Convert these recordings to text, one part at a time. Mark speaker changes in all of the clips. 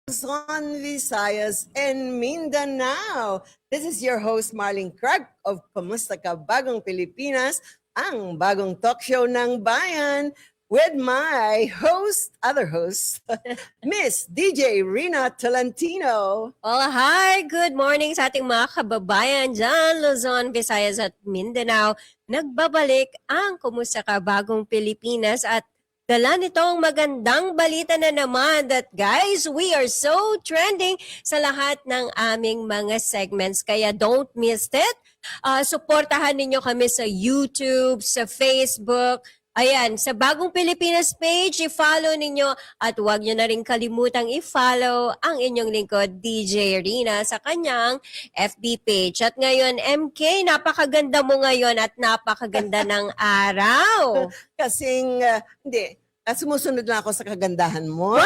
Speaker 1: Luzon, Visayas, and Mindanao. This is your host, Marlene Craig of Kumusta Ka Bagong Pilipinas, ang bagong talk show ng bayan with my other host, Miss DJ Rina Tolentino.
Speaker 2: Well, hi! Good morning sa ating mga kababayan dyan, Luzon, Visayas at Mindanao. Nagbabalik ang Kumusta Ka Bagong Pilipinas at dala nitong magandang balita na naman that guys, we are so trending sa lahat ng aming mga segments. Kaya don't miss it. Suportahan ninyo kami sa YouTube, sa Facebook. Ayan, sa Bagong Pilipinas page, i-follow ninyo at huwag nyo na rin kalimutang i-follow ang inyong lingkod, DJ Rina, sa kanyang FB page. At ngayon, MK, napakaganda mo ngayon at napakaganda ng araw.
Speaker 1: Kasing, hindi, sumusunod lang ako sa kagandahan mo.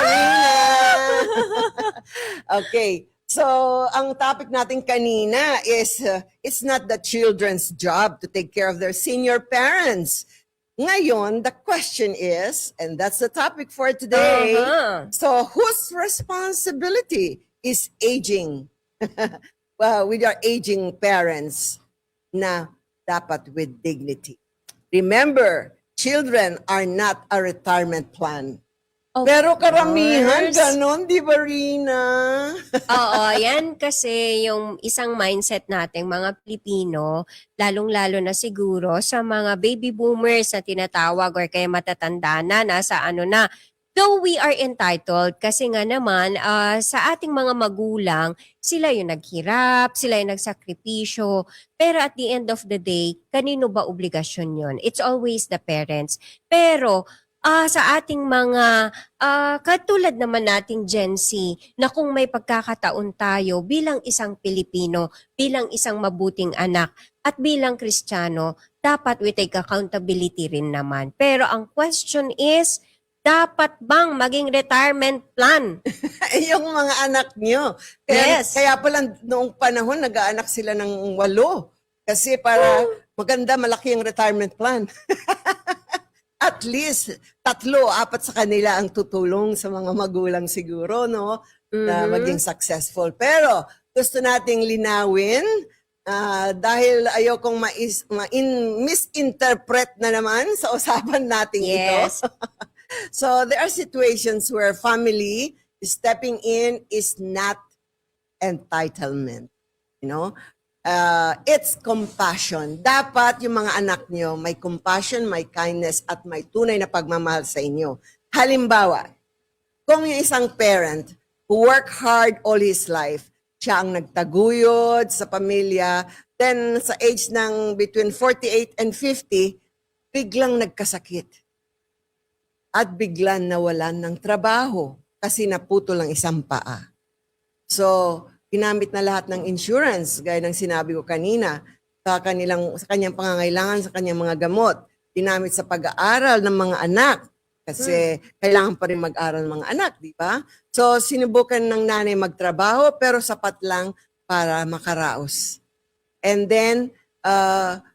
Speaker 1: Okay. So, ang topic natin kanina is, it's not the children's job to take care of their senior parents. Ngayon, the question is, and that's the topic for today, so whose responsibility is aging? With our aging parents na dapat with dignity. Remember, children are not a retirement plan. Pero karamihan ganon, di ba, Rina?
Speaker 2: Oo, yan kasi yung isang mindset nating mga Pilipino, lalong-lalo na siguro sa mga baby boomers na tinatawag or kaya matatanda na, nasa ano na. Though we are entitled, kasi nga naman sa ating mga magulang, sila yung naghirap, sila yung nagsakripisyo. Pero at the end of the day, kanino ba obligasyon yon? It's always the parents. Pero sa ating mga katulad naman nating Gen Z na kung may pagkakataon tayo bilang isang Pilipino, bilang isang mabuting anak at bilang Kristiyano, dapat we take accountability rin naman. Pero ang question is, dapat bang maging retirement plan?
Speaker 1: Yung mga anak nyo. Kaya pala noong panahon, nag-aanak sila ng 8. Kasi para maganda, malaki yung retirement plan. At least 3, 4 sa kanila ang tutulong sa mga magulang siguro, no? Na maging successful. Pero gusto nating linawin dahil ayokong misinterpret na naman sa usapan nating ito. So there are situations where family stepping in is not entitlement, you know? It's compassion. Dapat yung mga anak nyo may compassion, may kindness, at may tunay na pagmamahal sa inyo. Halimbawa, kung yung isang parent who work hard all his life, siya ang nagtaguyod sa pamilya, then sa age ng between 48 and 50, biglang nagkasakit. At biglang nawalan ng trabaho kasi naputol ang isang paa. So, ginamit na lahat ng insurance, gaya ng sinabi ko kanina, sa kanyang pangangailangan, sa kanyang mga gamot. Ginamit sa pag-aaral ng mga anak, kasi kailangan pa rin mag-aral ng mga anak, di ba? So, sinubukan ng nanay magtrabaho, pero sapat lang para makaraos. And then,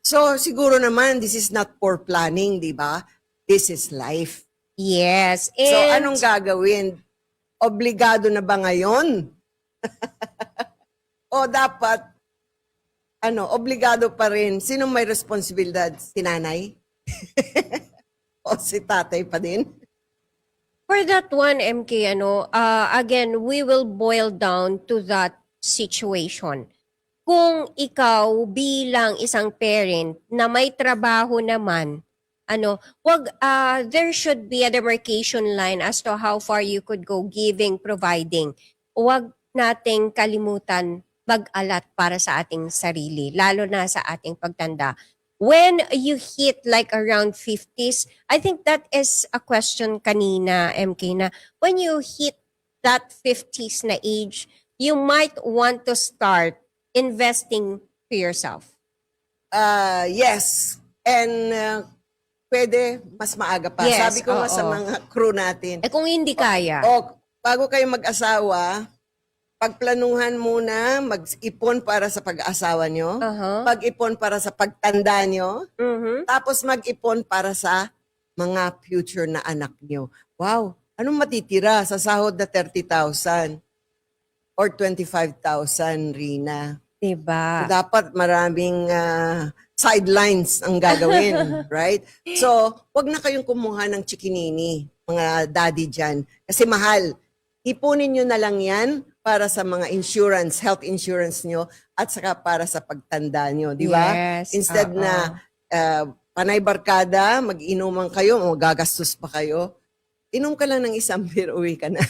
Speaker 1: so siguro naman, this is not poor planning, di ba? This is life.
Speaker 2: Yes.
Speaker 1: So, anong gagawin? Obligado na ba ngayon? O dapat, obligado pa rin. Sino may responsibilidad? Si nanay? O si tatay pa din?
Speaker 2: For that one, MK, again, we will boil down to that situation. Kung ikaw bilang isang parent na may trabaho naman, there should be a demarcation line as to how far you could go giving, providing. Huwag nating kalimutan mag-alat para sa ating sarili, lalo na sa ating pagtanda. When you hit like around 50s, I think that is a question kanina, MK, na when you hit that 50s na age, you might want to start investing to yourself.
Speaker 1: Yes. And pwede mas maaga pa.
Speaker 2: Yes,
Speaker 1: Sabi ko nga sa mga crew natin.
Speaker 2: Kung hindi kaya.
Speaker 1: Bago kayo mag-asawa, pagplanuhan muna, mag-ipon para sa pag-asawa nyo, pag-ipon para sa pagtanda nyo, tapos mag-ipon para sa mga future na anak nyo. Wow, anong matitira sa sahod na 30,000? or 25,000, Rina. So,
Speaker 2: Diba?
Speaker 1: dapat maraming sidelines ang gagawin, right? So, wag na kayong kumuha ng chikinini, mga daddy dyan. Kasi mahal. Ipunin nyo na lang yan para sa mga insurance, health insurance nyo, at saka para sa pagtanda nyo, di ba?
Speaker 2: Yes.
Speaker 1: Instead
Speaker 2: oo.
Speaker 1: na panay barkada, mag-inuman kayo, o gagastos pa kayo, inom ka lang ng isang beer, uwi ka na.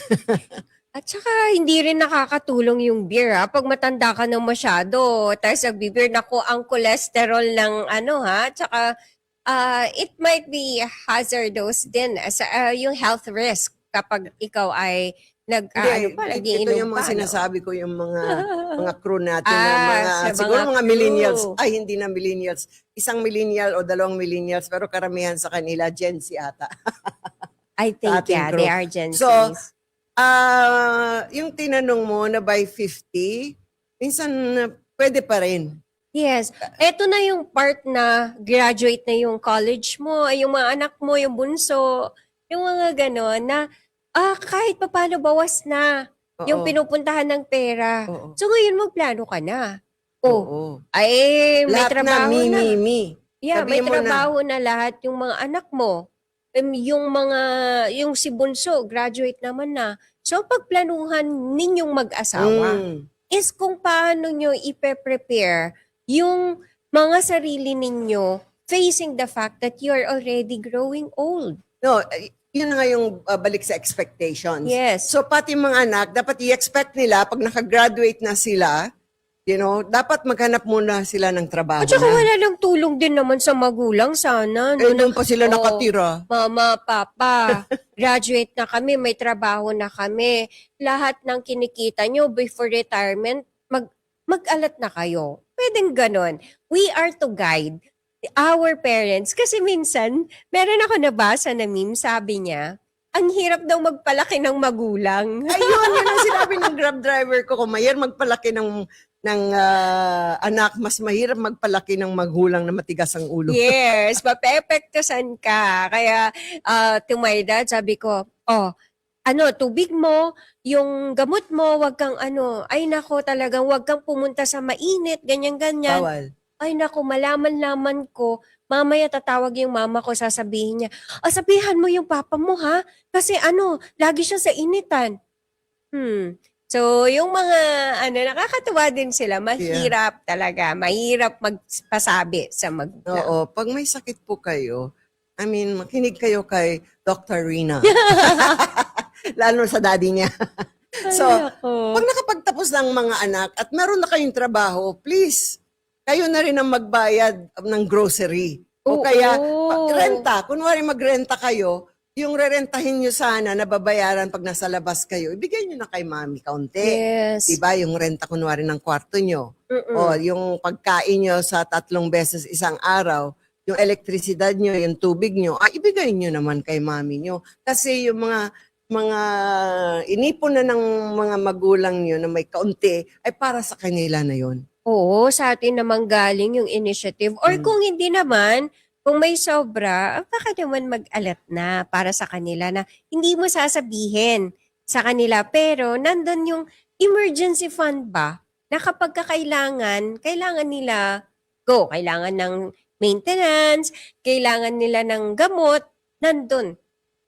Speaker 2: At saka hindi rin nakakatulong yung beer ha. Pag matanda ka ng masyado, tapos nagbi-beer, naku, ang cholesterol ng ano ha. At saka it might be hazardous din as yung health risk kapag ikaw ay
Speaker 1: Hindi, ito
Speaker 2: nagiinom
Speaker 1: yung mga
Speaker 2: pa, no?
Speaker 1: sinasabi ko, yung mga crew natin, na
Speaker 2: sa
Speaker 1: siguro
Speaker 2: mga
Speaker 1: mga
Speaker 2: crew.
Speaker 1: millennials, ay hindi na millennials, isang millennial o dalawang millennials, pero karamihan sa kanila, Gen Z ata.
Speaker 2: I think,
Speaker 1: ating
Speaker 2: yeah,
Speaker 1: crew.
Speaker 2: they are Gen
Speaker 1: So,
Speaker 2: Zs.
Speaker 1: Yung tinanong mo na by 50, minsan pwede pa rin.
Speaker 2: Yes. Eto na yung part na graduate na yung college mo, yung mga anak mo, yung bunso, yung mga gano'n na kahit papaano bawas na yung
Speaker 1: Oo.
Speaker 2: pinupuntahan ng pera.
Speaker 1: Oo.
Speaker 2: So ngayon magplano ka na. Oh,
Speaker 1: Oo.
Speaker 2: ay may
Speaker 1: Lahat na
Speaker 2: trabaho na.
Speaker 1: me.
Speaker 2: Yeah, may
Speaker 1: Sabihin mo na.
Speaker 2: trabaho na lahat yung mga anak mo. Yung si bunso, graduate naman na. So pagplanuhan ninyong mag-asawa is kung paano nyo ipe-prepare yung mga sarili ninyo facing the fact that you are already growing old.
Speaker 1: No, yun na nga yung balik sa expectations.
Speaker 2: Yes.
Speaker 1: So pati mga anak, dapat i-expect nila pag nakagraduate na sila, dapat maghanap muna sila ng trabaho
Speaker 2: At saka
Speaker 1: na.
Speaker 2: wala lang tulong din naman sa magulang sana.
Speaker 1: Eh, doon pa sila nakatira.
Speaker 2: Mama, papa, graduate na kami, may trabaho na kami. Lahat ng kinikita nyo before retirement, mag-alat na kayo. Pwedeng ganon. We are to guide our parents. Kasi minsan, meron ako nabasa na meme, sabi niya, ang hirap daw magpalaki ng magulang.
Speaker 1: Ayun, yun ang sinabi ng Grab driver ko. Kung mahirap magpalaki ng anak, mas mahirap magpalaki ng magulang na matigas ang ulo.
Speaker 2: Yes, mapepektasan ka. Kaya to my dad, sabi ko, tubig mo, yung gamot mo, wag kang ay nako talagang wag kang pumunta sa mainit, ganyan-ganyan.
Speaker 1: Bawal.
Speaker 2: Ay nako, malaman-laman ko, mamaya tatawag yung mama ko, sasabihin niya, sabihan mo yung papa mo ha, kasi lagi siya sa initan. So, yung mga, nakakatuwa din sila, mahirap talaga, mahirap magpasabi sa magulang.
Speaker 1: Oo, pag may sakit po kayo, makinig kayo kay Dr. Rina. Lalo sa daddy niya. So, pag nakapagtapos ng mga anak at meron na kayong trabaho, please, kayo na rin ang magbayad ng grocery. O kaya, renta. Kunwari magrenta kayo, yung rerentahin nyo sana na babayaran pag nasa labas kayo, ibigay nyo na kay mami kaunti.
Speaker 2: Yes.
Speaker 1: Diba? Yung renta kunwari ng kwarto nyo. O yung pagkain nyo sa 3 beses isang araw, yung elektrisidad nyo, yung tubig nyo, ibigay nyo naman kay mami nyo. Kasi yung mga inipon na ng mga magulang nyo na may kaunti, ay para sa kanila na yon.
Speaker 2: Oo, sa atin naman galing yung initiative. Or kung hindi naman, kung may sobra, baka naman mag-alat na para sa kanila na hindi mo sasabihin sa kanila. Pero nandun yung emergency fund ba na kapag kailangan nila kailangan ng maintenance, kailangan nila ng gamot, nandun.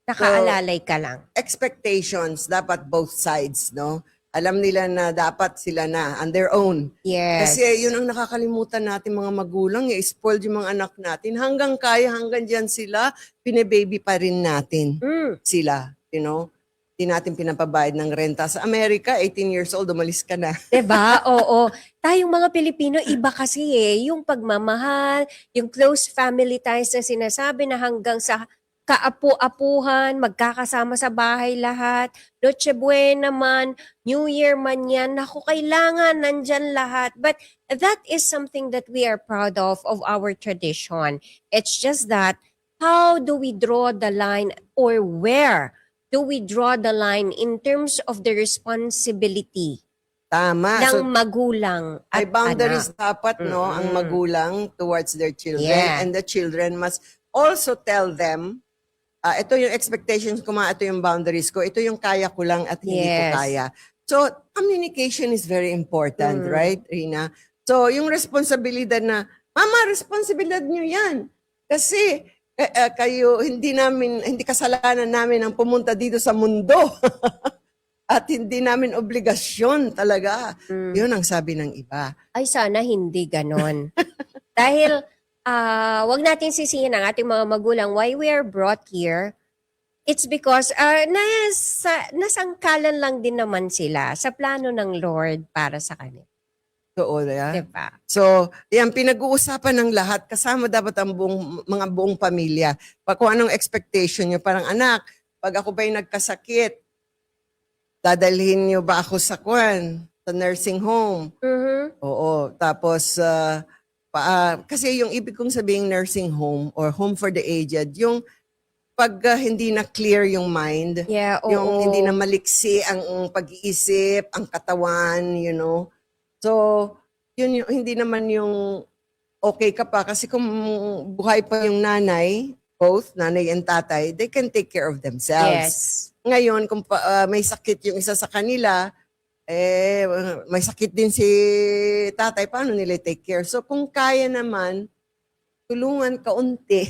Speaker 2: Nakaalalay ka lang.
Speaker 1: Expectations, dapat both sides, no? Alam nila na dapat sila na on their own.
Speaker 2: Yes.
Speaker 1: Kasi yun ang nakakalimutan natin mga magulang, spoiled yung mga anak natin. Hanggang kaya, hanggang dyan sila, pinababy pa rin natin sila, Hindi natin pinapabayad ng renta. Sa Amerika, 18 years old, umalis ka na.
Speaker 2: Diba? Oo. Tayong mga Pilipino, iba kasi yung pagmamahal, yung close family ties na sinasabi na hanggang sa kaapu-apuhan, magkakasama sa bahay lahat, Noche Buena man, New Year man yan, naku, kailangan nandyan lahat. But that is something that we are proud of our tradition. It's just that, how do we draw the line or where do we draw the line in terms of the responsibility
Speaker 1: Tama.
Speaker 2: ng magulang at
Speaker 1: may boundaries
Speaker 2: anak?
Speaker 1: dapat, no, ang magulang towards their children.
Speaker 2: Yeah.
Speaker 1: And the children must also tell them, ito yung expectations ko, ito yung boundaries ko, ito yung kaya ko lang at hindi ko
Speaker 2: Yes.
Speaker 1: kaya. So, communication is very important, right, Rina? So, yung responsibilidad na, Mama, responsibilidad nyo yan. Kasi, hindi kasalanan namin ang pumunta dito sa mundo. At hindi namin obligasyon talaga. Yun ang sabi ng iba.
Speaker 2: Ay, sana hindi ganon. Dahil, wag natin sisihin ang ating mga magulang why we are brought here. It's because nasangkalan lang din naman sila sa plano ng Lord para sa kanila.
Speaker 1: Oo, yeah.
Speaker 2: Diba?
Speaker 1: So, yan, pinag-uusapan ng lahat. Kasama dapat ang mga buong pamilya. Kung anong expectation nyo. Parang, anak, pag ako ba'y nagkasakit, dadalhin nyo ba ako sa nursing home? Oo. Tapos, kasi yung ibig kong sabihin nursing home or home for the aged, yung pag hindi na clear yung mind, yung hindi na maliksi ang pag-iisip, ang katawan, So, yun yung, hindi naman yung okay ka pa. Kasi kung buhay pa yung nanay, both nanay and tatay, they can take care of themselves.
Speaker 2: Yes.
Speaker 1: Ngayon, kung may sakit yung isa sa kanila, may sakit din si tatay, paano nila take care? So, kung kaya naman, tulungan kaunti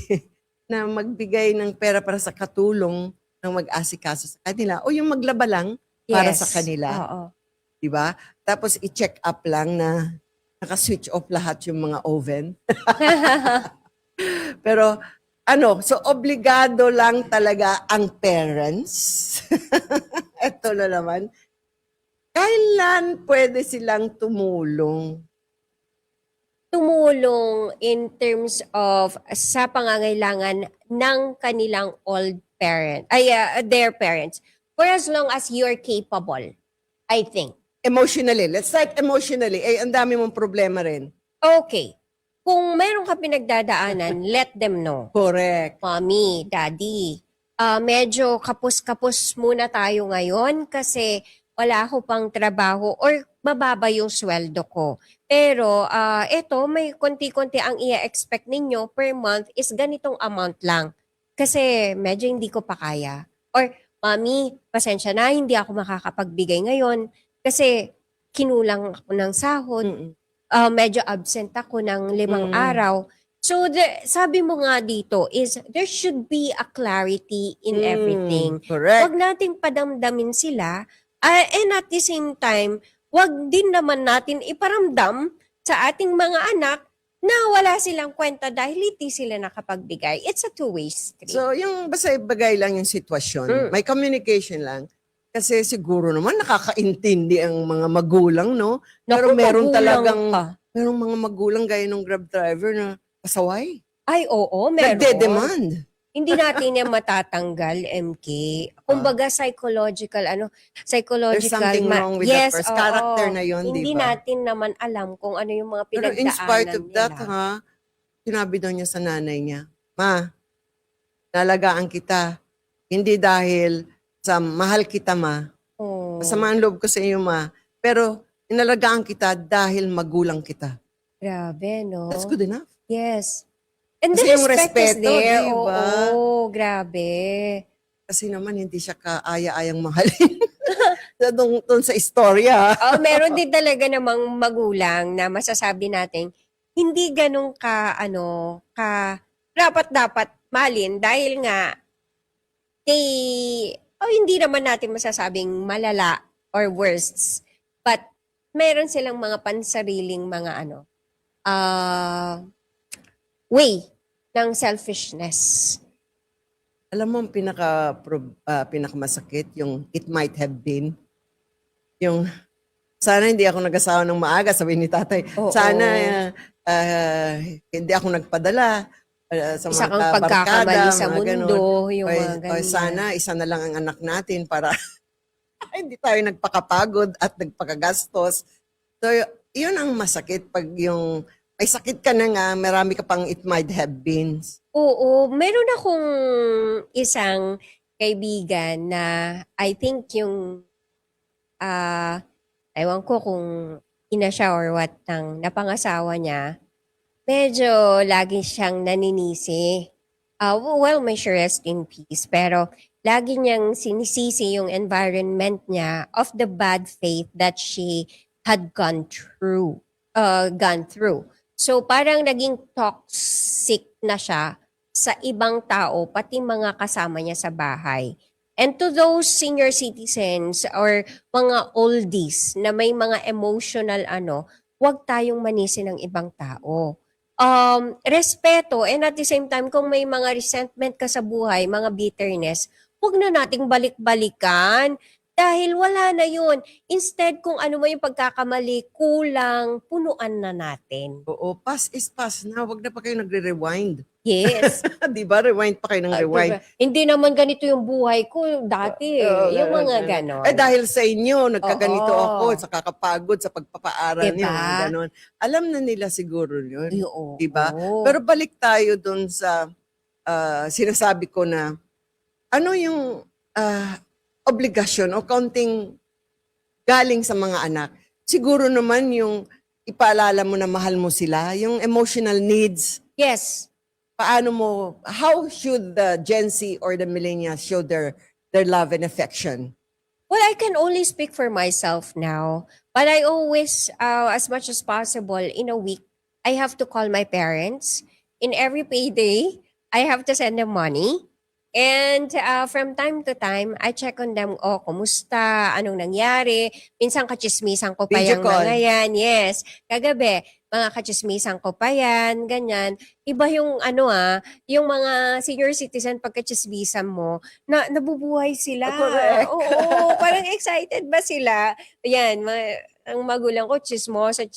Speaker 1: na magbigay ng pera para sa katulong ng mag-asikaso sa kanila o yung maglaba lang para sa kanila.
Speaker 2: Oo.
Speaker 1: Diba? Tapos i-check up lang na naka-switch off lahat yung mga oven. Pero so obligado lang talaga ang parents. Ito na naman. Kailan pwede silang tumulong?
Speaker 2: Tumulong in terms of sa pangangailangan ng kanilang old parent, their parents, for as long as you're capable, I think.
Speaker 1: Emotionally. Let's start emotionally. Ang dami mong problema rin.
Speaker 2: Okay. Kung meron ka pinagdadaanan, let them know.
Speaker 1: Correct.
Speaker 2: Mommy, daddy, medyo kapos-kapos muna tayo ngayon kasi wala ako pang trabaho or mababa yung sweldo ko. Pero eto, may konti-konti ang i-expect ninyo per month is ganitong amount lang. Kasi medyo hindi ko pa kaya. Or, Mami, pasensya na, hindi ako makakapagbigay ngayon kasi kinulang ako ng sahod. Medyo absent ako ng 5 araw. So, sabi mo nga dito is there should be a clarity in everything.
Speaker 1: Correct.
Speaker 2: Huwag nating padamdamin sila. And at the same time, wag din naman natin iparamdam sa ating mga anak na wala silang kwenta dahil hindi sila nakapagbigay. It's a two-way street.
Speaker 1: So, yung basta ibagay lang yung sitwasyon. May communication lang. Kasi siguro naman nakakaintindi ang mga magulang, no? Pero meron talagang, merong mga magulang gaya ng Grab driver na pasaway.
Speaker 2: Ay, oo, meron.
Speaker 1: Nagde-demand.
Speaker 2: Hindi natin yan matatanggal, MK. Kumbaga, psychological.
Speaker 1: There's something wrong with that first character na yun,
Speaker 2: Hindi
Speaker 1: di ba?
Speaker 2: natin naman alam kung ano yung mga
Speaker 1: Pero
Speaker 2: pinagdaanan
Speaker 1: in spite of that,
Speaker 2: nila.
Speaker 1: sinabi daw niya sa nanay niya, Ma, nalagaan kita. Hindi dahil sa mahal kita, Ma. Masama ang loob ko sa iyo, Ma. Pero inalagaan kita dahil magulang kita.
Speaker 2: Grabe, no?
Speaker 1: That's good enough.
Speaker 2: Yes. And
Speaker 1: Kasi
Speaker 2: the
Speaker 1: yung
Speaker 2: respect is
Speaker 1: respeto,
Speaker 2: there.
Speaker 1: di ba?
Speaker 2: Oo, grabe.
Speaker 1: Kasi naman hindi siya kaaya-ayang mahalin. Doon sa istorya.
Speaker 2: Meron din talaga namang magulang na masasabi natin hindi ganun dapat mahalin dahil nga hindi naman natin masasabing malala or worst. But meron silang mga pansariling mga way ng selfishness.
Speaker 1: Alam mo, ang pinakamasakit, yung it might have been, yung sana hindi ako nag-asawa ng maaga, sabi ni tatay. Sana hindi ako nagpadala sa
Speaker 2: Isa
Speaker 1: mga
Speaker 2: kang pagkakamali sa mundo, yung mga
Speaker 1: o
Speaker 2: ganyan.
Speaker 1: sana isa na lang ang anak natin para hindi tayo nagpakapagod at nagpakagastos. So, yun ang masakit pag yung may sakit ka na nga, marami ka pang it might have been.
Speaker 2: Oo, meron akong isang kaibigan na I think yung ewan ko kung ina siya or what ng napangasawa niya, medyo lagi siyang naninisi. Well, may she rest in peace. Pero lagi niyang sinisisi yung environment niya of the bad faith that she had gone through. So parang naging toxic na siya sa ibang tao, pati mga kasama niya sa bahay. And to those senior citizens or mga oldies na may mga emotional huwag tayong manisi ng ibang tao. Respeto, and at the same time, kung may mga resentment ka sa buhay, mga bitterness, huwag na nating balik-balikan dahil wala na yun. Instead, kung ano mo yung pagkakamali, kulang, punuan na natin.
Speaker 1: Oo, past is past na. Huwag na pa kayo nagre-rewind.
Speaker 2: Yes.
Speaker 1: Di ba? Rewind pa kayo ng rewind.
Speaker 2: Diba? Hindi naman ganito yung buhay ko dati. Yung mga ganon.
Speaker 1: Dahil sa inyo, nagkaganito
Speaker 2: Oo.
Speaker 1: ako sa kakapagod, sa pagpapaaral niyo,
Speaker 2: Diba?
Speaker 1: mga ganon. Alam na nila siguro yun.
Speaker 2: Oo.
Speaker 1: Di ba? Pero balik tayo dun sa sinasabi ko na ano yung obligasyon o kaunting galing sa mga anak. Siguro naman yung ipaalala mo na mahal mo sila, yung emotional needs.
Speaker 2: Yes.
Speaker 1: Paano mo, how should the Gen Z or the millennials show their love and affection?
Speaker 2: Well, I can only speak for myself now. But I always, as much as possible, in a week, I have to call my parents. In every payday, I have to send them money. And from time to time, I check on them, kumusta, anong nangyari. Minsan kachismisan ko pa
Speaker 1: Video
Speaker 2: yung
Speaker 1: call.
Speaker 2: mga yan. Yes, kagabi, mga kachismisan ko pa yan, ganyan. Iba yung yung mga senior citizen pagkachismisan mo, nabubuhay sila.
Speaker 1: Correct.
Speaker 2: Oo, parang excited ba sila? Yan, ang magulang ko, chismosa.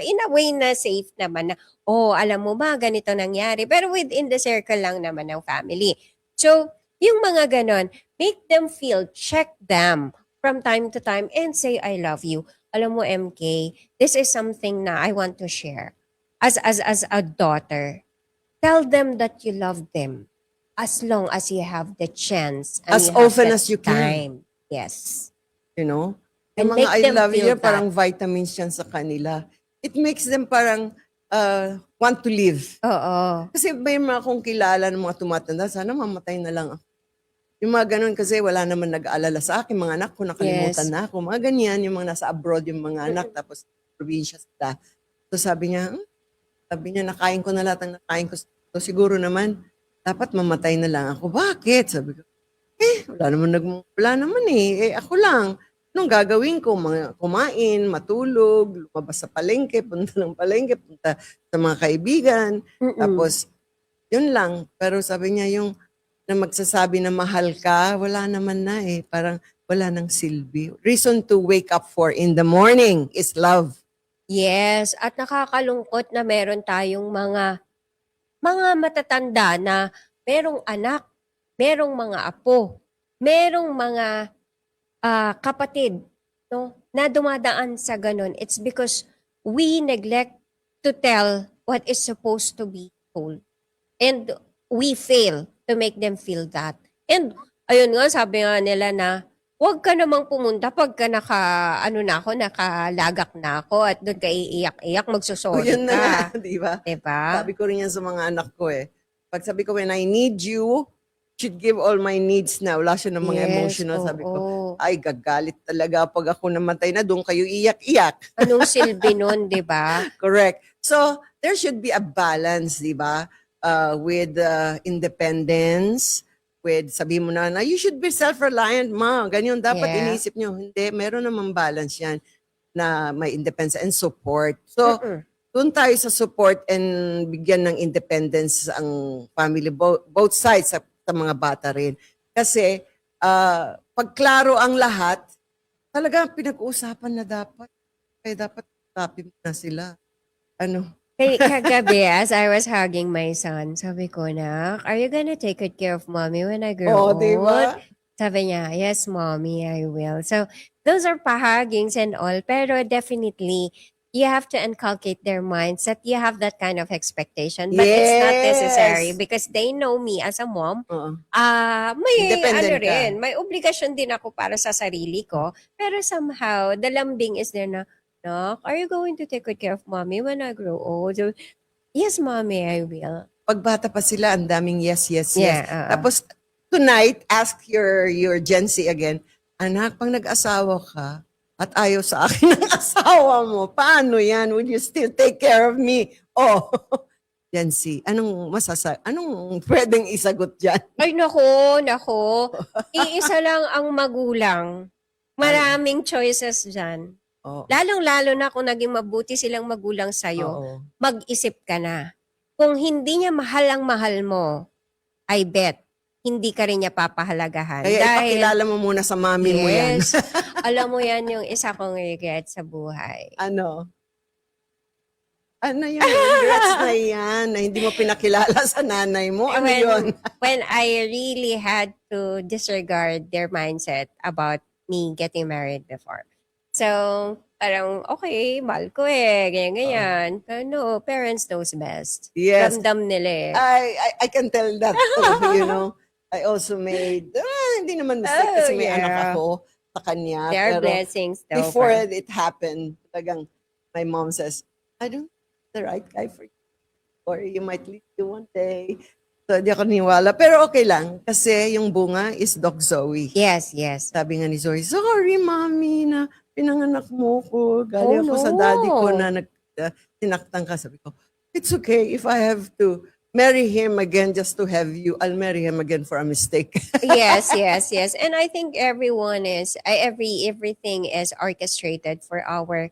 Speaker 2: In a way na safe naman na, alam mo ba, ganito nangyari. Pero within the circle lang naman ng family. So, yung mga ganon, make them feel, check them from time to time and say, I love you. Alam mo, MK, this is something na I want to share. As a daughter, tell them that you love them as long as you have the chance. And
Speaker 1: As
Speaker 2: you have
Speaker 1: often
Speaker 2: the
Speaker 1: as you can.
Speaker 2: time. Yes.
Speaker 1: You know?
Speaker 2: And
Speaker 1: Yung mga
Speaker 2: make
Speaker 1: I
Speaker 2: them
Speaker 1: love
Speaker 2: feel
Speaker 1: you,
Speaker 2: that.
Speaker 1: parang vitamins yan sa kanila. It makes them parang want to live.
Speaker 2: Oo.
Speaker 1: Kasi may mga kong kilala ng mga tumatanda, sana mamatay na lang ako. Yung mga ganun kasi wala naman nag-aalala sa akin, mga anak ko, nakalimutan
Speaker 2: Yes.
Speaker 1: na ako. Mga ganyan, yung mga nasa abroad, yung mga anak, tapos probinsya sila. So sabi niya, nakain ko na lahat ng nakain ko. So siguro naman, dapat mamatay na lang ako. Bakit? Sabi ko, wala naman eh. Ako lang. Anong gagawin ko? Kumain, matulog, lumabas sa palengke, punta ng palengke, punta sa mga kaibigan. Tapos, yun lang. Pero sabi niya, yung na magsasabi na mahal ka, wala naman na eh. Parang wala nang silbi. Reason to wake up for in the morning is love.
Speaker 2: Yes, at nakakalungkot na meron tayong mga matatanda na merong anak, merong mga apo, merong mga kapatid, no, na dumadaan sa ganun. It's because we neglect to tell what is supposed to be told. And we fail to make them feel that. And ayun nga, sabi nga nila na huwag ka namang pumunta pagka nakalagak na ako at doon ka iiyak-iyak, magsusorry
Speaker 1: Yun na nga,
Speaker 2: ka.
Speaker 1: di ba?
Speaker 2: Diba?
Speaker 1: Sabi ko rin yan sa mga anak ko eh. Pag sabi ko, when I need you, should give all my needs na. Wala siya ng mga emotional. Sabi ko, ay, gagalit talaga pag ako namatay na, doon kayo iyak-iyak.
Speaker 2: Anong silbi nun, di ba?
Speaker 1: Correct. So, there should be a balance, di ba? With independence, with sabi mo na, you should be self-reliant, ma. Ganyan dapat
Speaker 2: Yeah.
Speaker 1: iniisip nyo. Hindi, meron namang balance yan na may independence and support. So, doon tayo sa support and bigyan ng independence ang family, both sides, sa mga bata rin. Kasi, pag klaro ang lahat, talaga pinag-uusapan na dapat. Kaya dapat tapin na sila.
Speaker 2: Kagabi, as I was hugging my son, sabi ko, "Nak, are you gonna take good care of mommy when I grow old?"
Speaker 1: Diba?
Speaker 2: Sabi niya, "Yes, mommy, I will." So, those are pahagings and all, pero definitely, you have to inculcate their minds that you have that kind of expectation. But it's not necessary
Speaker 1: Yes.
Speaker 2: because they know me as a mom.
Speaker 1: Oo.
Speaker 2: May
Speaker 1: Independent ka.
Speaker 2: rin, may obligasyon din ako para sa sarili ko. Pero somehow, the lambing is there na, "Nak, are you going to take good care of mommy when I grow old?" So, yes, mommy, I will.
Speaker 1: Pag bata pa sila, ang daming yes, yes, yes.
Speaker 2: Yeah, oo.
Speaker 1: Tapos, tonight, ask your Gen Z again, anak, pag nag-asawa ka at ayaw sa akin ng asawa mo, paano yan? Will you still take care of me? Oh, Gen Z, anong pwedeng isagot dyan?
Speaker 2: Ay, nako. Iisa lang ang magulang. Maraming choices dyan.
Speaker 1: Oh,
Speaker 2: Lalong-lalo na kung naging mabuti silang magulang sa'yo,
Speaker 1: oo.
Speaker 2: mag-isip ka na. Kung hindi niya mahal ang mahal mo, I bet, hindi ka rin niya papahalagahan.
Speaker 1: Kaya
Speaker 2: Dahil,
Speaker 1: ipakilala mo muna sa mami mo yan.
Speaker 2: yes, alam mo yan yung isa kong regret sa buhay.
Speaker 1: Ano? Ano yung regrets na yan na hindi mo pinakilala sa nanay mo? Ano yun?
Speaker 2: When I really had to disregard their mindset about me getting married before. So, parang, okay, mahal ko ganyan. Pero no, parents knows best.
Speaker 1: Yes.
Speaker 2: Ramdam nila
Speaker 1: I can tell that too, you know. I also made, hindi naman mistake kasi may anak ako sa kanya.
Speaker 2: There are
Speaker 1: Pero
Speaker 2: blessings though.
Speaker 1: before it happened, talagang my mom says, I don't know the right guy for you. Or you might leave you one day. So, di ako niwala. Pero okay lang. Kasi yung bunga is Doc Zoe.
Speaker 2: Yes.
Speaker 1: Sabi nga ni Zoe, sorry, mommy, na pinanganak mo ko. Galing
Speaker 2: Oh,
Speaker 1: ako sa
Speaker 2: no.
Speaker 1: daddy ko na sinaktan ka. Sabi ko, it's okay if I have to marry him again just to have you. I'll marry him again for a mistake.
Speaker 2: yes. And I think everything is orchestrated for our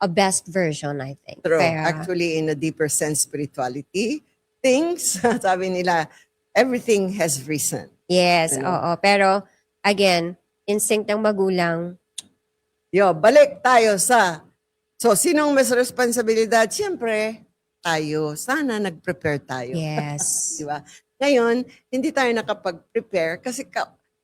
Speaker 2: best version, I think.
Speaker 1: True.
Speaker 2: Kaya,
Speaker 1: Actually, in a deeper sense, spirituality, things, sabi nila, everything has reason.
Speaker 2: yes,
Speaker 1: Ano?
Speaker 2: oo. Pero, again, instinct ng magulang,
Speaker 1: Balik tayo sa, so sinong mas responsibilidad? Siyempre, tayo. Sana nag-prepare tayo.
Speaker 2: yes.
Speaker 1: Di ba? Ngayon, hindi tayo nakapag-prepare kasi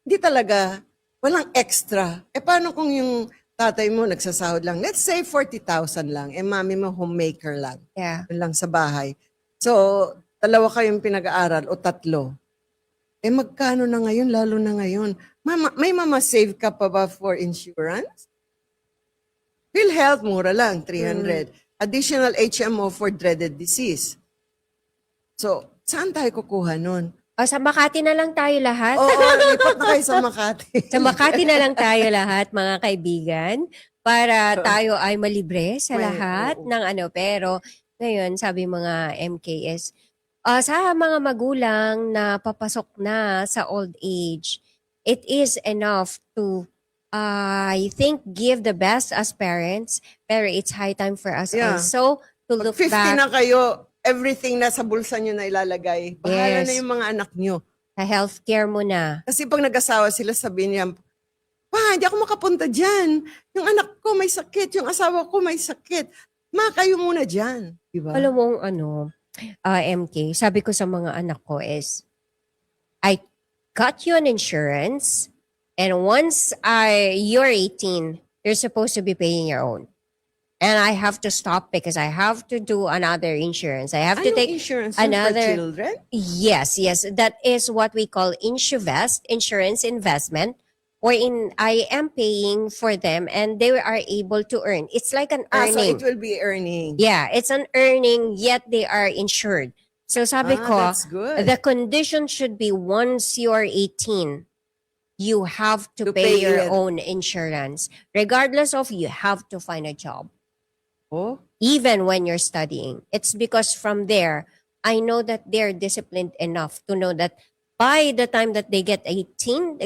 Speaker 1: hindi talaga, walang extra. Paano kung yung tatay mo nagsasahod lang? Let's say 40,000 lang. Mami mo homemaker lang.
Speaker 2: Yeah.
Speaker 1: Yun lang sa bahay. So, 2 kayong pinag-aaral o 3. Magkano na ngayon, lalo na ngayon? May mama-save ka pa ba for insurance? PhilHealth, mura lang, 300. Additional HMO for dreaded disease. So, saan tayo kukuha nun?
Speaker 2: O, sa Makati na lang tayo lahat.
Speaker 1: Oo, lipat na kayo sa Makati.
Speaker 2: Sa Makati na lang tayo lahat, mga kaibigan, para tayo ay malibre sa lahat ng ano. Pero, ngayon, sabi mga MKS, sa mga magulang na papasok na sa old age, it is enough to I think give the best as parents, pero it's high time for us
Speaker 1: Yeah.
Speaker 2: also to
Speaker 1: Pag
Speaker 2: look
Speaker 1: 50
Speaker 2: back
Speaker 1: na kayo, everything nasa bulsa nyo na ilalagay. Bahala
Speaker 2: Yes.
Speaker 1: na yung mga anak nyo.
Speaker 2: sa healthcare mo na.
Speaker 1: Kasi pag nag-asawa sila, sabihin niya, pa, hindi ako makapunta dyan. Yung anak ko may sakit, yung asawa ko may sakit. Kayo muna dyan. Diba?
Speaker 2: Alam mo, MK, sabi ko sa mga anak ko is, I got you an insurance, and once you're 18, you're supposed to be paying your own. And I have to stop because I have to do another insurance. I have to
Speaker 1: Anong
Speaker 2: take
Speaker 1: insurance yun
Speaker 2: another-
Speaker 1: for children?
Speaker 2: Yes. That is what we call InsuVest, insurance investment, wherein I am paying for them and they are able to earn. It's like an
Speaker 1: So
Speaker 2: earning.
Speaker 1: it will be earning.
Speaker 2: Yeah, it's an earning, yet they are insured. So sabi ko,
Speaker 1: That's good.
Speaker 2: the condition should be once you're 18, you have to
Speaker 1: To
Speaker 2: pay
Speaker 1: pay
Speaker 2: your
Speaker 1: it.
Speaker 2: own insurance. Regardless of, you have to find a job.
Speaker 1: Oh,
Speaker 2: Even when you're studying. It's because from there, I know that they're disciplined enough to know that by the time that they get 18,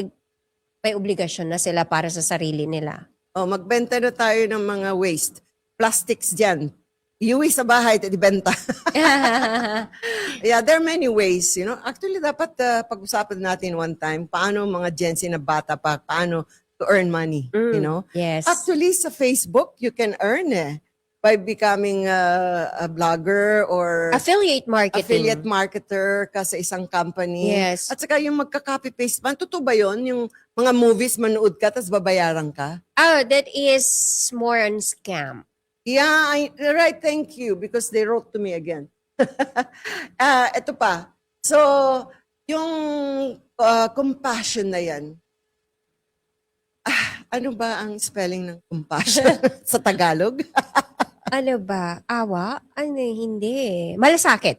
Speaker 2: may obligasyon na sila para sa sarili nila.
Speaker 1: magbenta na tayo ng mga waste. Plastics dyan. Iuwi sa bahay, ibenta. Yeah, there are many ways, you know. Actually, dapat pag-usapan natin one time, paano mga Gen Z na bata pa, paano to earn money, you know.
Speaker 2: Yes.
Speaker 1: Actually, sa Facebook, you can earn by becoming a blogger or
Speaker 2: Affiliate marketing.
Speaker 1: affiliate marketer ka sa isang company.
Speaker 2: Yes.
Speaker 1: At saka yung magka-copy-paste man, totoo ba yun? Yung mga movies, manood ka, tapos babayaran ka?
Speaker 2: Oh, that is more on scam.
Speaker 1: Yeah, right, thank you, because they wrote to me again. Ito pa. So, yung compassion na yan, ano ba ang spelling ng compassion sa Tagalog?
Speaker 2: Ano ba? Awa? Ano, hindi. Malasakit.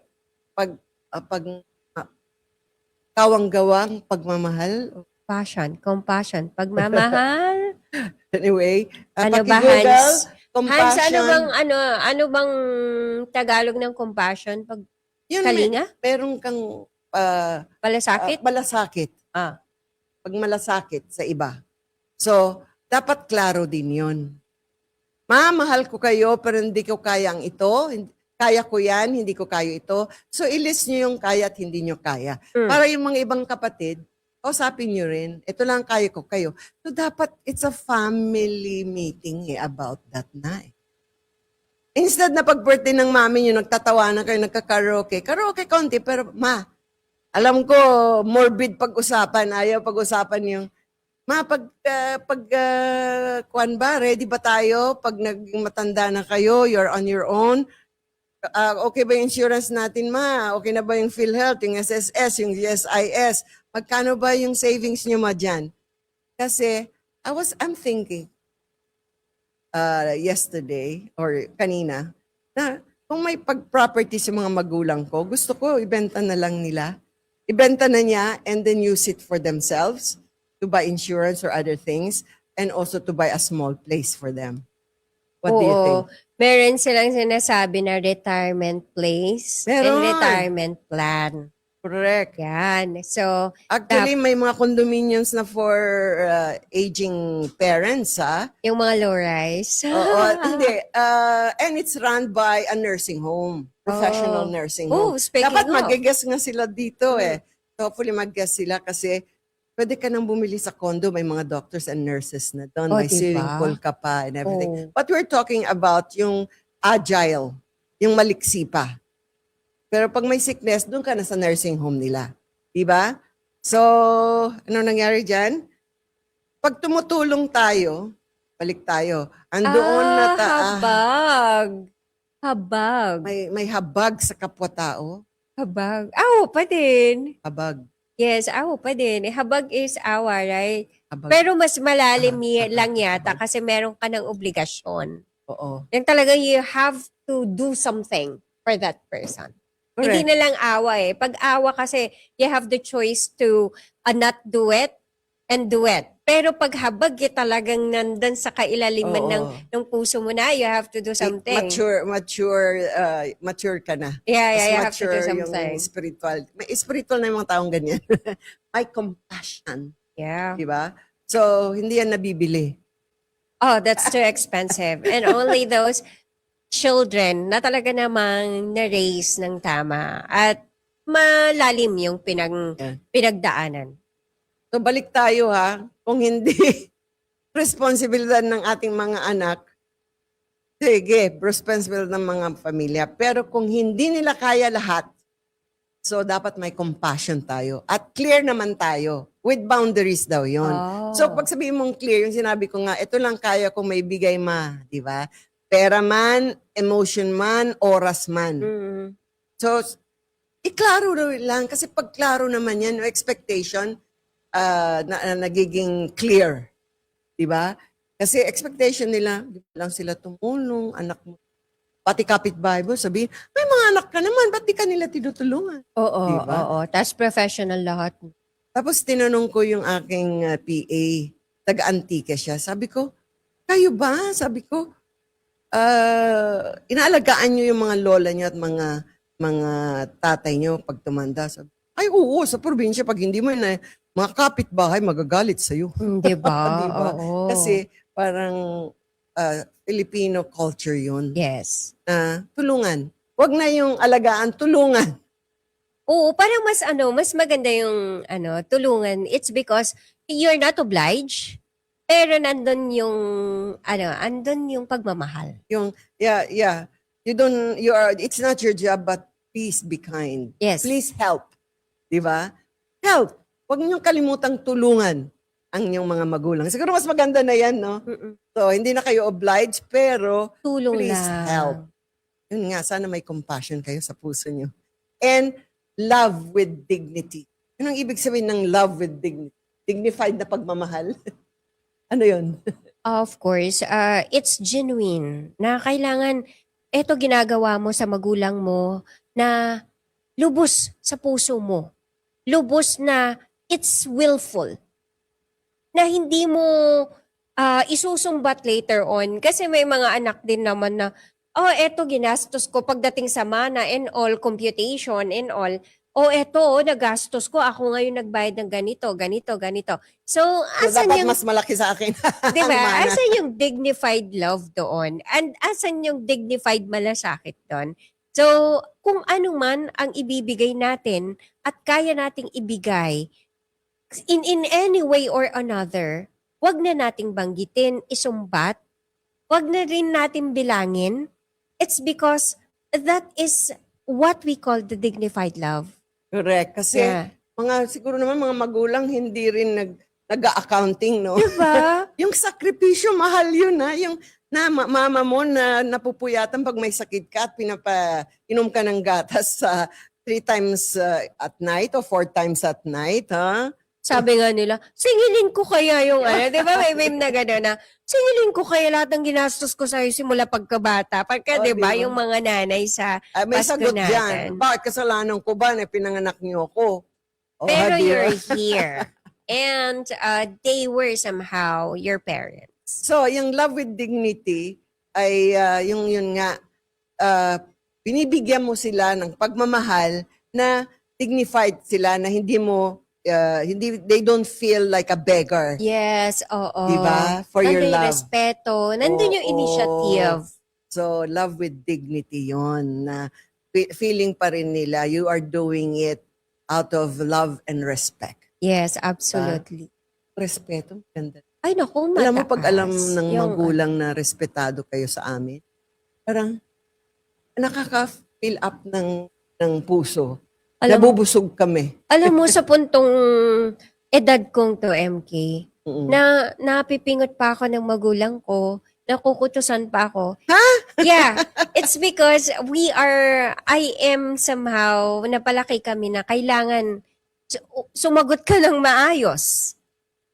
Speaker 1: pag kawang-gawang pagmamahal.
Speaker 2: Compassion, pagmamahal.
Speaker 1: Anyway,
Speaker 2: Ano ba,
Speaker 1: paki-Google,
Speaker 2: Hans? Hans,
Speaker 1: compassion.
Speaker 2: ano bang Tagalog ng compassion?
Speaker 1: Yun,
Speaker 2: Kalinga?
Speaker 1: meron kang
Speaker 2: Malasakit?
Speaker 1: malasakit.
Speaker 2: Ah.
Speaker 1: Pag malasakit sa iba. So, dapat klaro din yun. Mahal ko kayo pero hindi ko kaya ang ito. Kaya ko yan, hindi ko kaya ito. So, ilist nyo yung kaya at hindi nyo kaya. Para yung mga ibang kapatid, kausapin nyo rin. Ito lang kaya ko kayo. So, dapat it's a family meeting about that na eh. Instead na pag-birthday ng mami nyo, nagtatawanan kayo, nagka-karaoke. Karaoke konti, pero alam ko, morbid pag-usapan. Ayaw pag-usapan yung, kuwan ba, ready ba tayo? Pag naging matanda na kayo, you're on your own. Okay ba yung insurance natin, ma? Okay na ba yung PhilHealth, yung SSS, yung GSIS? Magkano ba yung savings nyo, ma, dyan? Kasi, I'm thinking, yesterday, or kanina, na kung may pag-property sa mga magulang ko, gusto ko, ibenta na lang nila. Ibenta na niya and then use it for themselves to buy insurance or other things and also to buy a small place for them. What do you think?
Speaker 2: Meron silang sinasabi na retirement place and
Speaker 1: Meron.
Speaker 2: retirement plan.
Speaker 1: Correct.
Speaker 2: Yan. So,
Speaker 1: Actually, may mga condominiums na for aging parents, ha?
Speaker 2: yung mga low-rise.
Speaker 1: Oo, hindi. And it's run by a nursing home. Professional nursing home.
Speaker 2: Speaking
Speaker 1: Dapat
Speaker 2: of.
Speaker 1: mag-guess nga sila dito eh. So hopefully mag-guess sila kasi pwede ka nang bumili sa condo. May mga doctors and nurses na doon. May
Speaker 2: Diba?
Speaker 1: swimming pool ka pa and everything.
Speaker 2: Oh.
Speaker 1: But we're talking about yung agile, yung maliksi pa. Pero pag may sickness, doon ka na sa nursing home nila. Diba? So, ano nangyari dyan? Pag tumutulong tayo, balik tayo. Andoon na
Speaker 2: Habag.
Speaker 1: may habag sa kapwa-tao.
Speaker 2: Habag. Awo pa din.
Speaker 1: Habag.
Speaker 2: Yes, awo pa din. Habag is awa, right?
Speaker 1: Habag.
Speaker 2: Pero mas malalim lang yata kasi meron ka ng obligasyon.
Speaker 1: Oo.
Speaker 2: Yung talaga you have to do something for that person.
Speaker 1: Correct.
Speaker 2: Hindi na lang awa eh. Pag awa kasi, you have the choice to not do it and do it. Pero pag habag, talagang nandun sa kailaliman ng puso mo na, you have to do something.
Speaker 1: Mature ka na.
Speaker 2: Yeah, you
Speaker 1: Mas
Speaker 2: have to do
Speaker 1: mature
Speaker 2: something.
Speaker 1: yung spiritual. May spiritual na yung mga taong ganyan. May compassion.
Speaker 2: Yeah.
Speaker 1: Diba? So, hindi yan nabibili.
Speaker 2: Oh, that's too expensive. And only those children na talaga namang na-raise ng tama at malalim yung pinagdaanan.
Speaker 1: So, balik tayo ha. Kung hindi responsibilidad ng ating mga anak, sige, responsibilidad ng mga pamilya. Pero kung hindi nila kaya lahat, so dapat may compassion tayo. At clear naman tayo. With boundaries daw yon.
Speaker 2: Oh.
Speaker 1: So pag sabihin mong clear, yung sinabi ko nga, ito lang kaya kung may bigay di ba? Pera man, emotion man, oras man. So, iklaro lang. Kasi pag klaro naman yan, no expectation, nagiging clear. Diba? Kasi expectation nila, di lang sila tumulong, anak mo. Pati kapitbahay mo, sabihin, may mga anak ka naman, ba't di ka nila tinutulungan?
Speaker 2: Oo,
Speaker 1: diba?
Speaker 2: oo. Tapos professional lahat.
Speaker 1: Tapos tinanong ko yung aking PA, taga-Antique siya. Sabi ko, kayo ba? Sabi ko, inaalagaan nyo yung mga lola nyo at mga tatay nyo pag tumanda. Sabi, ay oo, sa probinsya, pag hindi mo na, mga kapitbahay magagalit sa'yo.
Speaker 2: Diba?
Speaker 1: Diba?
Speaker 2: Oo.
Speaker 1: Kasi parang Filipino culture yun.
Speaker 2: Yes.
Speaker 1: Tulungan. Huwag na yung alagaan, tulungan.
Speaker 2: Oo, parang mas maganda yung tulungan. It's because you're not obliged, pero andun yung pagmamahal.
Speaker 1: Yeah. It's not your job, but please be kind.
Speaker 2: Yes.
Speaker 1: Please help. Diba? Help. Huwag niyong kalimutang tulungan ang inyong mga magulang. Siguro mas maganda na yan, no? So, hindi na kayo obliged, pero
Speaker 2: Tulong
Speaker 1: please
Speaker 2: lang.
Speaker 1: help. Yun nga, sana may compassion kayo sa puso niyo. And love with dignity. Yun ang ibig sabihin ng love with dignity. Dignified na pagmamahal. Ano yun?
Speaker 2: Of course, it's genuine na kailangan eto ginagawa mo sa magulang mo na lubos sa puso mo. lubos na it's willful. Na hindi mo isusumbat later on. Kasi may mga anak din naman na, oh, eto ginastos ko pagdating sa mana and all, computation and all. Oh, eto, nagastos ko. Ako ngayon nagbayad ng ganito, ganito, ganito. So,
Speaker 1: So,
Speaker 2: asan
Speaker 1: dapat
Speaker 2: yung,
Speaker 1: mas malaki sa akin.
Speaker 2: di
Speaker 1: ang
Speaker 2: ba?
Speaker 1: mana.
Speaker 2: Asan yung dignified love doon? And asan yung dignified malasakit doon? So, kung ano man ang ibibigay natin at kaya nating ibigay, in any way or another, wag na nating banggitin, isumbat, wag na rin natin bilangin. It's because that is what we call the dignified love.
Speaker 1: Correct. Kasi
Speaker 2: Yeah.
Speaker 1: siguro naman mga magulang hindi rin nag-accounting, no?
Speaker 2: Diba?
Speaker 1: Yung sakripisyo, mahal yun, ha? Yung mama mo na napupuyatan pag may sakit ka at inom ka ng gatas 3 times at night o 4 times at night, ha?
Speaker 2: Sabi nga nila, singilin ko kaya yung ano, di ba may meme na gano'n na, singilin ko kaya lahat ng ginastos ko sa'yo simula pagkabata. Pagka,
Speaker 1: Oh,
Speaker 2: di ba,
Speaker 1: diba?
Speaker 2: yung mga nanay sa
Speaker 1: May
Speaker 2: Pasko
Speaker 1: sagot
Speaker 2: natin.
Speaker 1: dyan. Bakit kasalanan ko ba na pinanganak niyo ako? Oh,
Speaker 2: Pero
Speaker 1: di ba?
Speaker 2: you're here. And they were somehow your parents.
Speaker 1: So, yung love with dignity ay yun nga, binibigyan mo sila ng pagmamahal na dignified sila na they don't feel like a beggar.
Speaker 2: Yes, oo.
Speaker 1: Diba? For your
Speaker 2: Nandun yung
Speaker 1: love.
Speaker 2: respeto. Nandun yung
Speaker 1: Oo.
Speaker 2: initiative.
Speaker 1: So, love with dignity yon na feeling pa rin nila you are doing it out of love and respect.
Speaker 2: Yes, absolutely.
Speaker 1: Respeto, ganda.
Speaker 2: Ay, naku, mataas.
Speaker 1: Alam mo, pag alam ng
Speaker 2: Yung,
Speaker 1: magulang na respetado kayo sa amin, parang nakaka-fill up ng puso.
Speaker 2: alam,
Speaker 1: Nabubusog kami.
Speaker 2: alam mo, sa puntong edad kong to, MK,
Speaker 1: Mm.
Speaker 2: na napipingot pa ako ng magulang ko, nakukutusan pa ako.
Speaker 1: Ha?
Speaker 2: Yeah, it's because I am somehow, napalaki kami na kailangan sumagot ka ng maayos.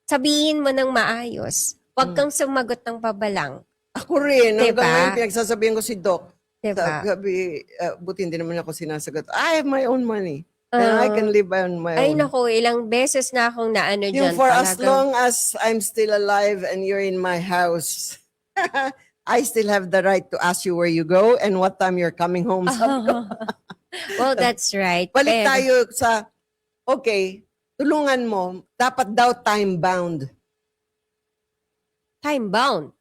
Speaker 2: Sabihin mo ng maayos. Huwag kang sumagot ng pabalang.
Speaker 1: Ako rin.
Speaker 2: Diba?
Speaker 1: Hanggang ngayon, pinagsasabihan ko si Doc.
Speaker 2: Diba?
Speaker 1: Sabi, buti hindi naman ako sinasagot. I have my own money. And I can live on my
Speaker 2: Ay
Speaker 1: own.
Speaker 2: naku, ilang beses na akong naano
Speaker 1: Yung
Speaker 2: dyan.
Speaker 1: for as
Speaker 2: talagang-
Speaker 1: long as I'm still alive and you're in my house, I still have the right to ask you where you go and what time you're coming home. Sabi ko.
Speaker 2: Well, that's right.
Speaker 1: Balik
Speaker 2: Pero-
Speaker 1: tayo sa, okay, tulungan mo, dapat daw time-bound.
Speaker 2: Time-bound.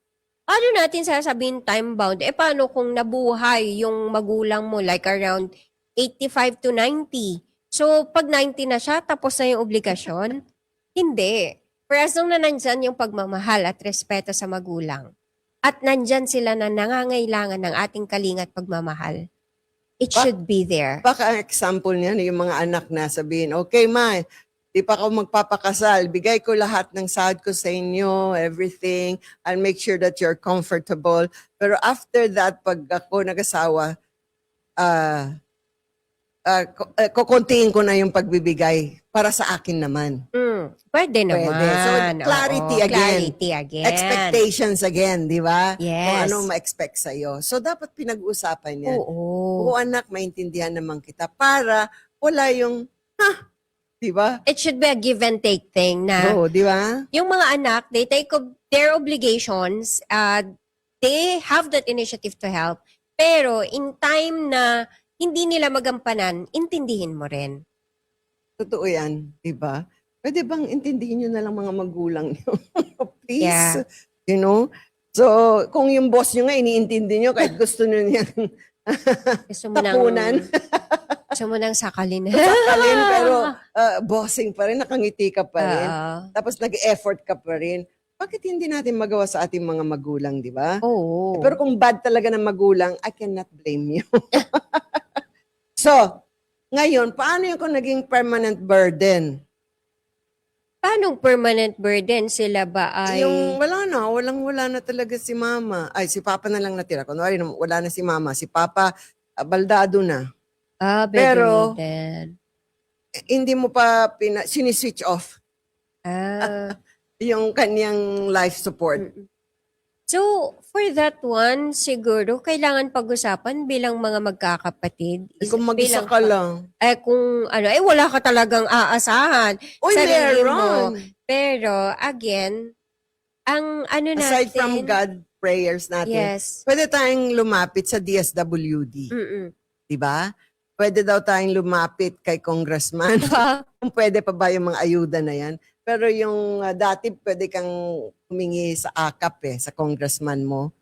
Speaker 2: Paano natin sasabihin time-bound? Paano kung nabuhay yung magulang mo like around 85 to 90? So, pag 90 na siya, tapos na yung obligasyon? Hindi. Pero as long na nandyan yung pagmamahal at respeto sa magulang, at nandyan sila na nangangailangan ng ating kalinga at pagmamahal, it should be there.
Speaker 1: Baka ang example niyan, yung mga anak na sabihin, okay ma, di pa ako magpapakasal, bigay ko lahat ng sahod ko sa inyo, everything, I'll make sure that you're comfortable. Pero after that, pag ako nag-asawa, kukuntiin ko na yung pagbibigay para sa akin naman.
Speaker 2: Pwede naman.
Speaker 1: So, clarity
Speaker 2: Oo,
Speaker 1: again.
Speaker 2: Clarity again.
Speaker 1: Expectations again, di ba?
Speaker 2: Yes.
Speaker 1: Kung ano ma-expect sa'yo. So, dapat pinag-usapan yan.
Speaker 2: Oo.
Speaker 1: Oo, anak, maintindihan naman kita para wala yung, di ba?
Speaker 2: It should be a give and take thing na
Speaker 1: Oo, di ba?
Speaker 2: yung mga anak, they take their obligations, they have that initiative to help, pero in time na hindi nila magampanan, intindihin mo rin.
Speaker 1: Totoo yan, di ba? Pwede bang intindihin nyo na lang mga magulang nyo? Please.
Speaker 2: Yeah.
Speaker 1: You know? So, kung yung boss nyo nga, iniintindi nyo kahit gusto nyo niyan
Speaker 2: Gusto mo nang,
Speaker 1: tapunan.
Speaker 2: gusto mo nang sakalin.
Speaker 1: Sakalin, pero bossing pa rin, nakangiti ka pa rin.
Speaker 2: Oo.
Speaker 1: Tapos nag-effort ka pa rin. Bakit hindi natin magawa sa ating mga magulang, di ba?
Speaker 2: Oo.
Speaker 1: Pero kung bad talaga ng magulang, I cannot blame you. So, ngayon, paano yung kung naging permanent burden?
Speaker 2: Paano permanent burden sila ba ay...
Speaker 1: Yung wala na talaga si mama. Ay, si papa na lang natira. Kunwari, wala na si mama. Si papa, baldado na. Pero-
Speaker 2: bedridden.
Speaker 1: Hindi mo pa siniswitch off
Speaker 2: Ah.
Speaker 1: yung kanyang life support.
Speaker 2: So, So, for that one, siguro, kailangan pag-usapan bilang mga magkakapatid.
Speaker 1: Kung mag-isa
Speaker 2: Bilang
Speaker 1: ka lang.
Speaker 2: kung ano, wala ka talagang aasahan.
Speaker 1: Uy,
Speaker 2: Sarili mo.
Speaker 1: meron!
Speaker 2: Pero, again, ang ano
Speaker 1: Aside from
Speaker 2: natin,
Speaker 1: God prayers natin,
Speaker 2: yes.
Speaker 1: pwede tayong lumapit sa DSWD.
Speaker 2: Mm-mm.
Speaker 1: Diba? Pwede daw tayong lumapit kay congressman. Kung pwede pa ba yung mga ayuda na yan. Pero yung dati pwede kang humingi sa AKAP sa congressman mo.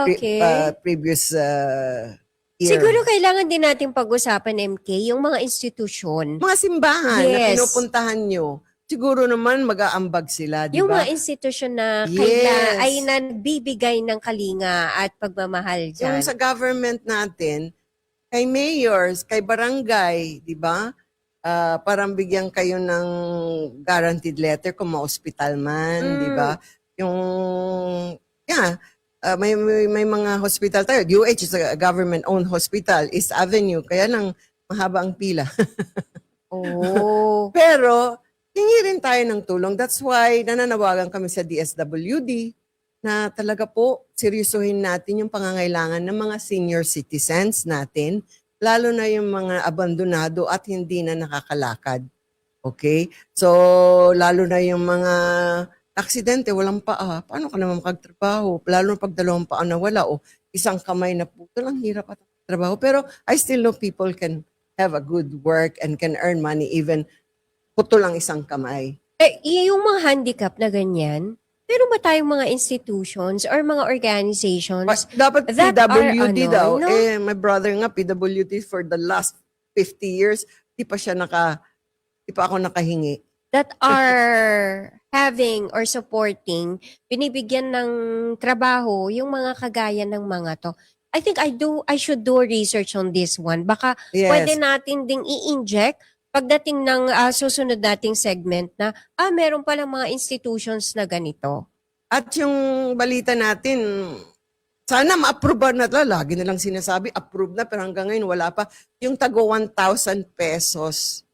Speaker 2: Okay.
Speaker 1: Previous year.
Speaker 2: Siguro kailangan din natin pag-usapan, MK, yung mga institusyon.
Speaker 1: Mga simbahan na
Speaker 2: Yes.
Speaker 1: pinupuntahan nyo. Siguro naman mag-aambag sila, di
Speaker 2: Yung
Speaker 1: ba?
Speaker 2: mga institusyon na
Speaker 1: Yes.
Speaker 2: ay nagbibigay ng kalinga at pagmamahal dyan.
Speaker 1: Yung sa government natin, kay mayors, kay barangay, di ba? Parang bigyan kayo ng guaranteed letter kung ma-hospital man, di ba? Yung, may mga hospital tayo. UH is a government-owned hospital. East Avenue, kaya lang mahaba ang pila.
Speaker 2: Oh.
Speaker 1: Pero, hingi rin tayo ng tulong. That's why nananawagan kami sa DSWD na talaga po seryosohin natin yung pangangailangan ng mga senior citizens natin, lalo na yung mga abandonado at hindi na nakakalakad. Okay? So, lalo na yung mga aksidente, walang paa. Paano ka naman makagtrabaho? Lalo na pag dalawang paa na wala o isang kamay na puto lang, hirap at trabaho. Pero I still know people can have a good work and can earn money even puto lang isang kamay.
Speaker 2: Yung mga handicap na ganyan, meron ba tayong mga institutions or mga organizations
Speaker 1: Dapat
Speaker 2: that
Speaker 1: PWD
Speaker 2: are,
Speaker 1: daw.
Speaker 2: no?
Speaker 1: My brother nga, PWD for the last 50 years, di pa ako nakahingi.
Speaker 2: that are having or supporting, binibigyan ng trabaho yung mga kagaya ng mga to. I think I should do research on this one. Baka
Speaker 1: Yes.
Speaker 2: pwede natin ding i-inject pagdating ng susunod nating segment na, meron palang mga institutions na ganito.
Speaker 1: At yung balita natin, sana ma-approve na ito. Lagi nilang sinasabi, approve na, pero hanggang ngayon wala pa. Yung tago 1,000 pesos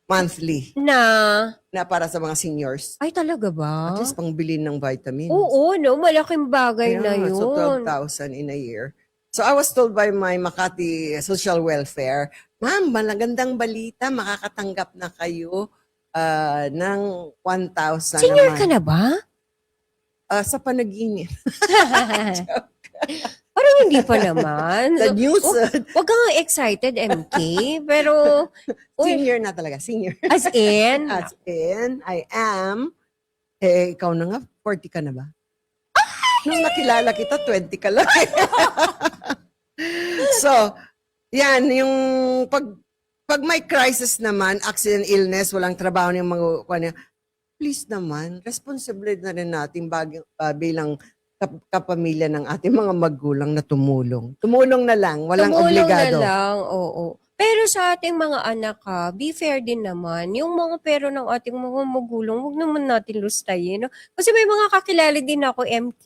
Speaker 1: monthly
Speaker 2: Na,
Speaker 1: na para sa mga seniors.
Speaker 2: ay talaga ba?
Speaker 1: At least pangbili ng vitamins.
Speaker 2: Oo, no? Malaking bagay na
Speaker 1: Yeah,
Speaker 2: yun.
Speaker 1: so 12,000 in a year. So I was told by my Makati Social Welfare, Ma'am, magandang balita, makakatanggap na kayo ng 1,000
Speaker 2: Senior
Speaker 1: naman.
Speaker 2: ka na ba?
Speaker 1: Sa panaginip.
Speaker 2: Parang hindi pa naman.
Speaker 1: The news,
Speaker 2: Huwag kang excited, MK. Pero,
Speaker 1: senior na talaga, senior.
Speaker 2: as in,
Speaker 1: As in, I am, ikaw na nga, 40 ka na ba? Nung nakilala kita, 20 ka lang. So, yan, yung pag may crisis naman, accident, illness, walang trabaho ng mga, please naman, responsible na rin natin bilang kapamilya ng ating mga magulang na tumulong. Tumulong na lang, walang
Speaker 2: tumulong
Speaker 1: obligado.
Speaker 2: na lang, oo. Pero sa ating mga anak, be fair din naman. Yung mga pero ng ating mga magulang, huwag naman natin lustayin. No? Kasi may mga kakilala din ako, MK,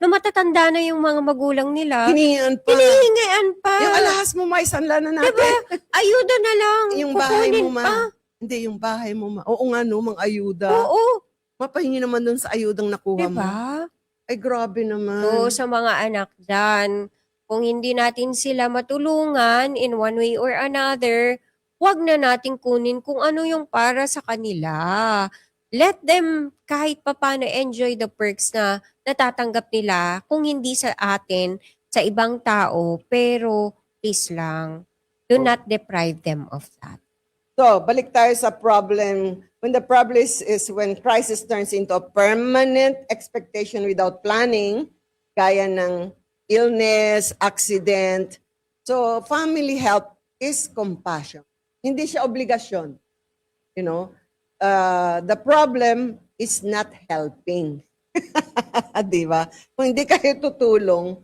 Speaker 2: na matatanda na yung mga magulang nila.
Speaker 1: Hinihingan pa.
Speaker 2: Hinihingaan pa.
Speaker 1: Yung alahas mo, maisanla na natin.
Speaker 2: Diba? Ayuda na lang.
Speaker 1: Yung bahay mo,
Speaker 2: Kukunin pa.
Speaker 1: Hindi, yung bahay mo, Oo nga, no, mang ayuda.
Speaker 2: Oo.
Speaker 1: Mapahingi naman dun sa ayudang nakuha mo.
Speaker 2: Diba?
Speaker 1: Ay, grabe naman.
Speaker 2: So, sa mga anak dyan, kung hindi natin sila matulungan in one way or another, wag na natin kunin kung ano yung para sa kanila. Let them kahit papano enjoy the perks na natatanggap nila kung hindi sa atin, sa ibang tao, pero please lang, do not deprive them of that.
Speaker 1: So, balik tayo sa problem. When the problem is when crisis turns into a permanent expectation without planning, gaya ng illness, accident. So, family help is compassion. Hindi siya obligasyon. You know, the problem is not helping. Di ba? Kung hindi kayo tutulong,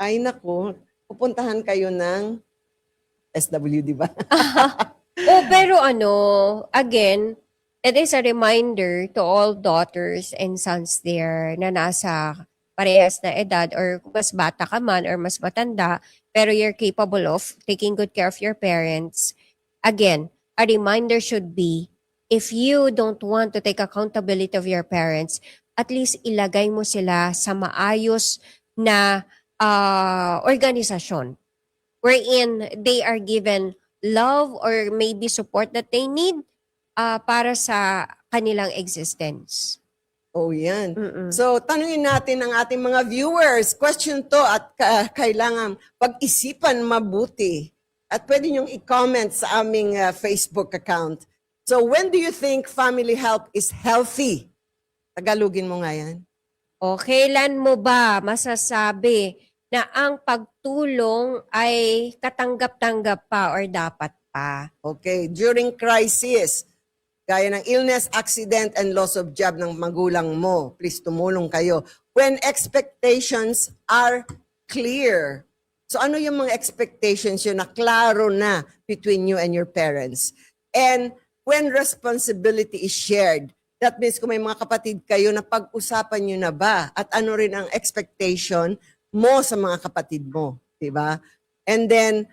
Speaker 1: ay nako, pupuntahan kayo ng SWD ba?
Speaker 2: Pero again, it is a reminder to all daughters and sons there na nasa parehas na edad or mas bata ka man or mas matanda, pero you're capable of taking good care of your parents. Again, a reminder should be, if you don't want to take accountability of your parents, at least ilagay mo sila sa maayos na organisasyon wherein they are given love or maybe support that they need para sa kanilang existence.
Speaker 1: Oh, yan.
Speaker 2: Mm-mm.
Speaker 1: So, tanungin natin ang ating mga viewers. Question to at kailangan pag-isipan mabuti. At pwede niyong i-comment sa aming Facebook account. So, when do you think family help is healthy? Tagalogin mo nga yan.
Speaker 2: O kailan mo ba masasabi na ang pagtulong ay katanggap-tanggap pa or dapat pa?
Speaker 1: Okay, during crisis, gaya ng illness, accident, and loss of job ng magulang mo, please tumulong kayo. When expectations are clear. So ano yung mga expectations yun na klaro na between you and your parents? And when responsibility is shared, that means kung may mga kapatid kayo na pag-usapan nyo na ba? At ano rin ang expectation mo sa mga kapatid mo, di ba? And then,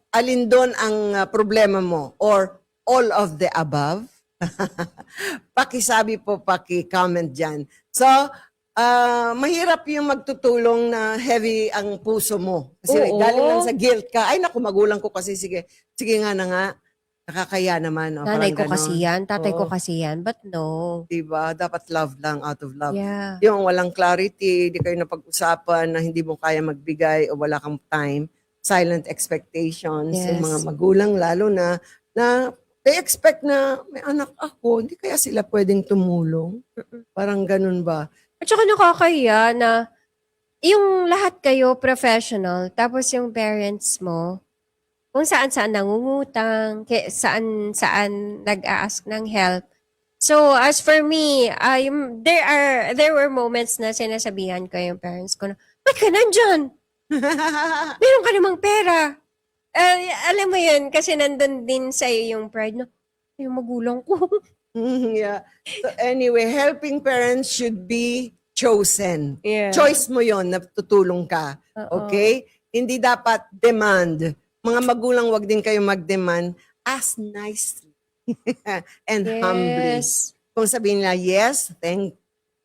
Speaker 1: alin doon ang problema mo? Or all of the above? Pakisabi po, paki-comment dyan. So, mahirap yung magtutulong na heavy ang puso mo. Kasi
Speaker 2: Oo.
Speaker 1: galing lang sa guilt ka. Ay naku, magulang ko kasi, sige nga na nga. Nakakaya naman. O,
Speaker 2: Nanay ko
Speaker 1: parang
Speaker 2: kasi
Speaker 1: ganon.
Speaker 2: yan, tatay ko
Speaker 1: Oo.
Speaker 2: kasi yan, but no.
Speaker 1: Diba? Dapat love lang, out of love.
Speaker 2: Yeah.
Speaker 1: Yung walang clarity, di kayo napag-usapan na hindi mo kaya magbigay o wala kang time, silent expectations, yung
Speaker 2: Yes.
Speaker 1: mga magulang lalo na they expect na may anak ako, hindi kaya sila pwedeng tumulong? Parang ganun ba?
Speaker 2: At saka nakakahiya na yung lahat kayo professional, tapos yung parents mo, kung saan-saan nangungutang, saan-saan nag-a-ask ng help. So, as for me, there were moments na sinasabihan ko yung parents ko na, ba't ka nandyan? Meron ka namang pera. Alam mo yun, kasi nandun din sa'yo yung pride na, yung magulang ko.
Speaker 1: Yeah. So anyway, helping parents should be chosen.
Speaker 2: Yeah.
Speaker 1: Choice mo yon na tutulong ka.
Speaker 2: Oo.
Speaker 1: Okay? Hindi dapat demand. Mga magulang, wag din kayo mag-demand. Ask nicely and humbly.
Speaker 2: Yes.
Speaker 1: Kung sabihin nila, yes,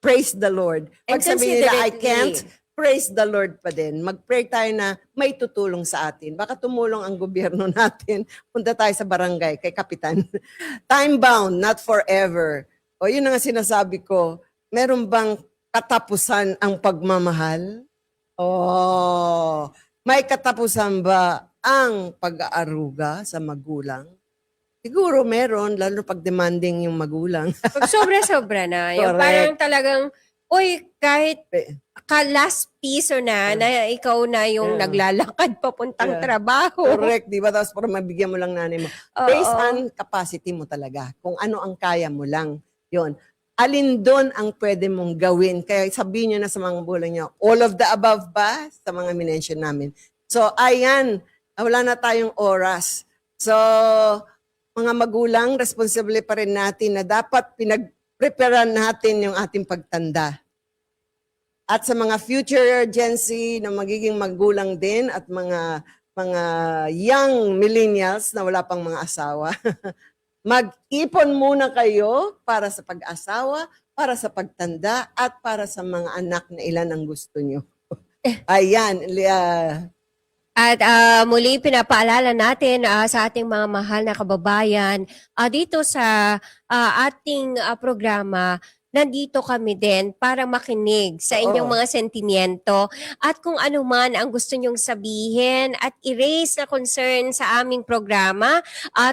Speaker 1: praise the Lord.
Speaker 2: And
Speaker 1: Pag sabihin nila, I
Speaker 2: considerately.
Speaker 1: can't, praise the Lord pa din. Mag-pray tayo na may tutulong sa atin. Baka tumulong ang gobyerno natin. Punta tayo sa barangay, kay Kapitan. Time-bound, not forever. O yun ang sinasabi ko, meron bang katapusan ang pagmamahal? Oh, may katapusan ba ang pag-aaruga sa magulang? Siguro meron, lalo pag demanding yung magulang.
Speaker 2: Pag sobra-sobra na. Yung
Speaker 1: Correct.
Speaker 2: parang talagang, uy, kahit last piso na ikaw na yung
Speaker 1: Yeah.
Speaker 2: naglalakad papuntang
Speaker 1: Yeah.
Speaker 2: trabaho.
Speaker 1: Correct, di ba? Tapos para mabigyan mo lang nanay mo.
Speaker 2: Oo.
Speaker 1: Based on capacity mo talaga. Kung ano ang kaya mo lang. Yun. Alin doon ang pwede mong gawin? Kaya sabihin nyo na sa mga bulang nyo, all of the above ba? Sa mga minention namin. So, ayan. Wala na tayong oras. So, mga magulang, responsible pa rin natin na dapat pinag-preparean natin yung ating pagtanda. At sa mga future Gen Z na magiging magulang din at mga young millennials na wala pang mga asawa, mag-ipon muna kayo para sa pag-asawa, para sa pagtanda, at para sa mga anak na ilan ang gusto nyo. Ayan.
Speaker 2: At muli pinapaalala natin sa ating mga mahal na kababayan, dito sa ating programa, nandito kami din para makinig sa inyong
Speaker 1: Oo.
Speaker 2: mga sentimiento at kung ano man ang gusto nyong sabihin at i-raise na concern sa aming programa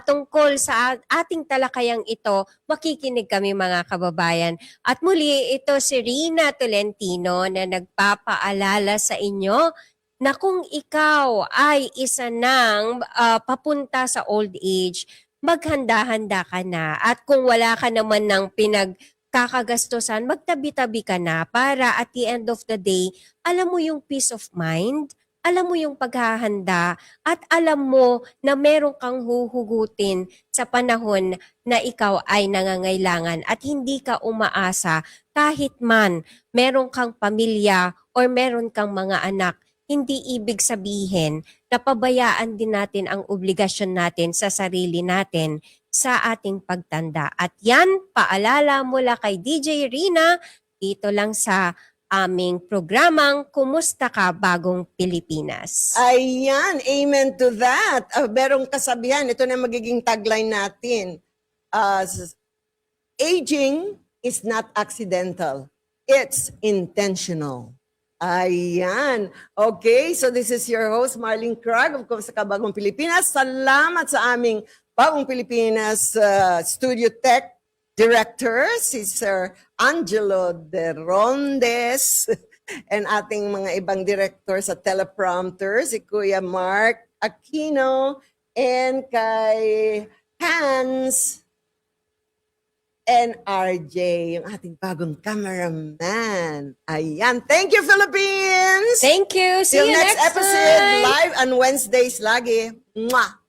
Speaker 2: tungkol sa ating talakayang ito, makikinig kami mga kababayan. At muli, ito si Rina Tolentino na nagpapaalala sa inyo na kung ikaw ay isa ng papunta sa old age, maghanda-handa ka na. At kung wala ka naman ng pinagkakagastusan, magtabi-tabi ka na para at the end of the day, alam mo yung peace of mind, alam mo yung paghahanda, at alam mo na meron kang huhugutin sa panahon na ikaw ay nangangailangan at hindi ka umaasa kahit man meron kang pamilya or meron kang mga anak. Hindi ibig sabihin na pabayaan din natin ang obligasyon natin sa sarili natin sa ating pagtanda. At yan, paalala mula kay DJ Rina, dito lang sa aming programang Kumusta Ka Bagong Pilipinas.
Speaker 1: Ayan, amen to that. Merong kasabihan, ito na magiging tagline natin. Aging is not accidental. It's intentional. Ayan. Okay, so this is your host, Marlene Krag of Kumusta Ka Bagong Pilipinas. Salamat sa aming Bagong Pilipinas Studio Tech Director, si Sir Angelo De Rondes, and ating mga ibang director sa teleprompter, si Kuya Mark Aquino, and kay Hans and RJ, yung ating bagong cameraman. Ayan. Thank you, Philippines!
Speaker 2: Thank you! See
Speaker 1: Till
Speaker 2: you
Speaker 1: next
Speaker 2: next
Speaker 1: episode,
Speaker 2: time!
Speaker 1: live on Wednesdays lagi. Mwah!